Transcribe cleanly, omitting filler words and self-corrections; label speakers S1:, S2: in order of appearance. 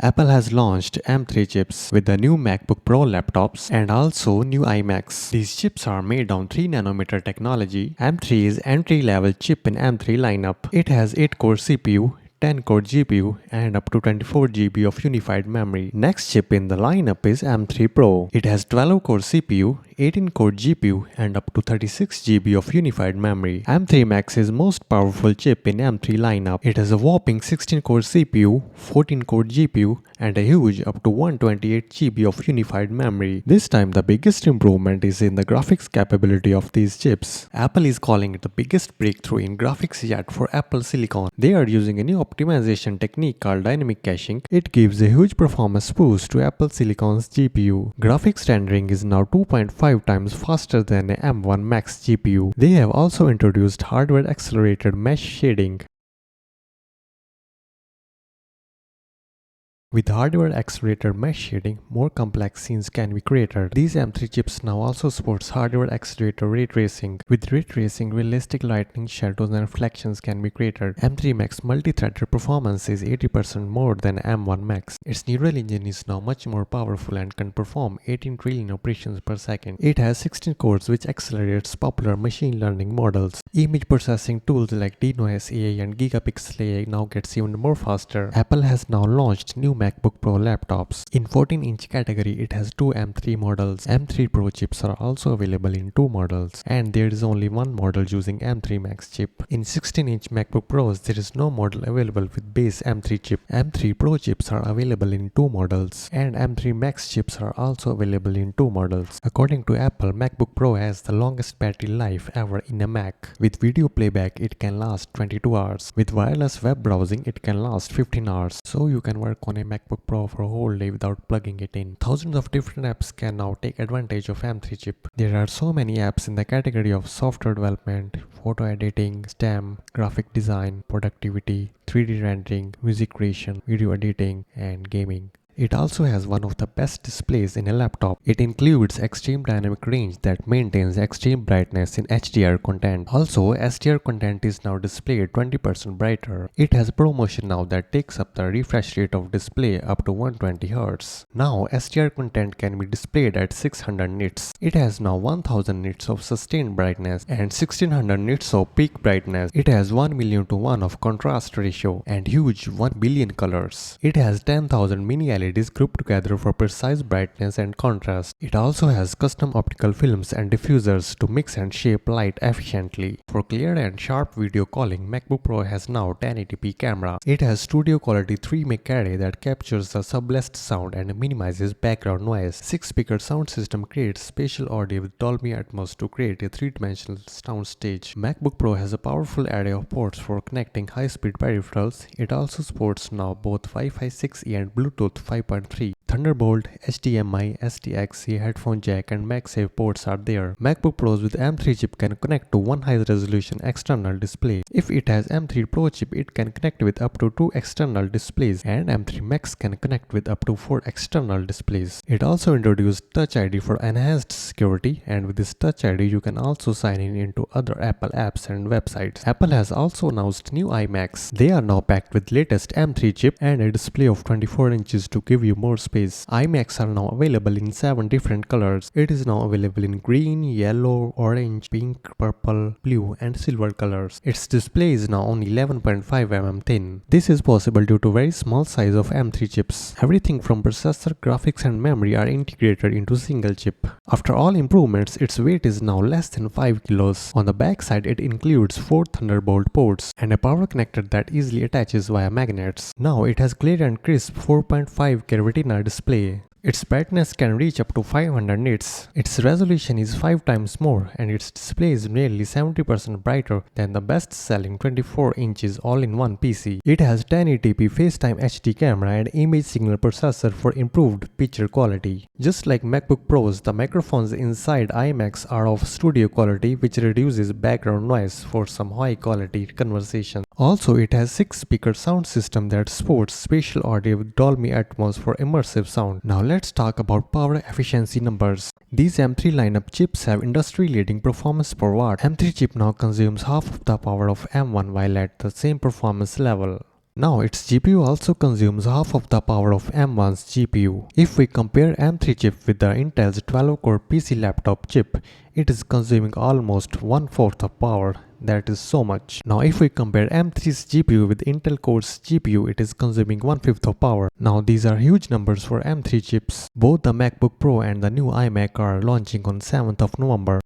S1: Apple has launched M3 chips with the new MacBook Pro laptops and also new iMacs. These chips are made on 3nm technology. M3 is entry-level chip in M3 lineup. It has 8-core CPU, 10-core GPU and up to 24 GB of unified memory. Next chip in the lineup is M3 Pro. It has 12-core CPU, 18-core GPU and up to 36 GB of unified memory. M3 Max is most powerful chip in M3 lineup. It has a whopping 16-core CPU, 14-core GPU and a huge up to 128 GB of unified memory. This time the biggest improvement is in the graphics capability of these chips. Apple is calling it the biggest breakthrough in graphics yet for Apple Silicon. They are using a new optimization technique called dynamic caching. It gives a huge performance boost to Apple Silicon's GPU. Graphics rendering is now 2.5 times faster than a M1 Max GPU. They have also introduced hardware accelerated mesh shading. With hardware accelerated mesh shading, more complex scenes can be created. These M3 chips now also supports hardware accelerated ray tracing. With ray tracing, realistic lighting, shadows and reflections can be created. M3 Max multi-threaded performance is 80% more than M1 Max. Its neural engine is now much more powerful and can perform 18 trillion operations per second. It has 16 cores which accelerates popular machine learning models. Image processing tools like DenoS AI and Gigapixel AI now gets even more faster. Apple has now launched new MacBook Pro laptops. In 14-inch category, it has two M3 models. M3 Pro chips are also available in two models, and there is only one model using M3 Max chip. In 16-inch MacBook Pros, there is no model available with base M3 chip. M3 Pro chips are available in two models, and M3 Max chips are also available in two models. According to Apple, MacBook Pro has the longest battery life ever in a Mac. With video playback, it can last 22 hours. With wireless web browsing, it can last 15 hours. So you can work on a MacBook Pro for a whole day without plugging it in. Thousands of different apps can now take advantage of M3 chip. There are so many apps in the category of software development, photo editing, STEM, graphic design, productivity, 3D rendering, music creation, video editing, and gaming. It also has one of the best displays in a laptop. It includes extreme dynamic range that maintains extreme brightness in HDR content. Also, SDR content is now displayed 20% brighter. It has ProMotion now that takes up the refresh rate of display up to 120 Hz. Now, SDR content can be displayed at 600 nits. It has now 1000 nits of sustained brightness and 1600 nits of peak brightness. It has 1:1 of contrast ratio and huge 1 billion colors. It has 10,000 mini LEDs grouped together for precise brightness and contrast. It also has custom optical films and diffusers to mix and shape light efficiently. For clear and sharp video calling, MacBook Pro has now 1080p camera. It has studio quality 3 mic array that captures the sublessed sound and minimizes background noise. 6-speaker sound system creates spatial audio with Dolby Atmos to create a 3-dimensional sound stage. MacBook Pro has a powerful array of ports for connecting high-speed peripherals. It also supports now both Wi-Fi 6E and Bluetooth 5.3. Thunderbolt, HDMI, SDXC, headphone jack and MagSafe ports are there. MacBook Pros with M3 chip can connect to one high-resolution external display. If it has M3 Pro chip, it can connect with up to 2 external displays, and M3 Max can connect with up to 4 external displays. It also introduced Touch ID for enhanced security, and with this Touch ID you can also sign in into other Apple apps and websites. Apple has also announced new iMacs. They are now packed with latest M3 chip and a display of 24 inches to give you more space. iMacs are now available in 7 different colors. It is now available in green, yellow, orange, pink, purple, blue and silver colors. Its display is now only 11.5 mm thin. This is possible due to very small size of M3 chips. Everything from processor, graphics and memory are integrated into single chip. After all improvements, its weight is now less than 5 kilos. On the back side, it includes 4 Thunderbolt ports and a power connector that easily attaches via magnets. Now it has clear and crisp 4.5K Retina display. Its brightness can reach up to 500 nits. Its resolution is 5 times more and its display is nearly 70% brighter than the best-selling 24 inches all-in-one PC. It has 1080p FaceTime HD camera and image signal processor for improved picture quality. Just like MacBook Pros, the microphones inside iMacs are of studio quality, which reduces background noise for some high-quality conversation. Also, it has 6-speaker sound system that supports spatial audio with Dolby Atmos for immersive sound. Now let's talk about power efficiency numbers. These M3 lineup chips have industry-leading performance per watt. M3 chip now consumes half of the power of M1 while at the same performance level. Now its GPU also consumes half of the power of M1's GPU. If we compare M3 chip with the Intel's 12-core PC laptop chip, it is consuming almost 1/4 of power. That is so much. Now if we compare M3's GPU with Intel Core's GPU, it is consuming 1/5 of power. Now these are huge numbers for M3 chips. Both the MacBook Pro and the new iMac are launching on 7th of November.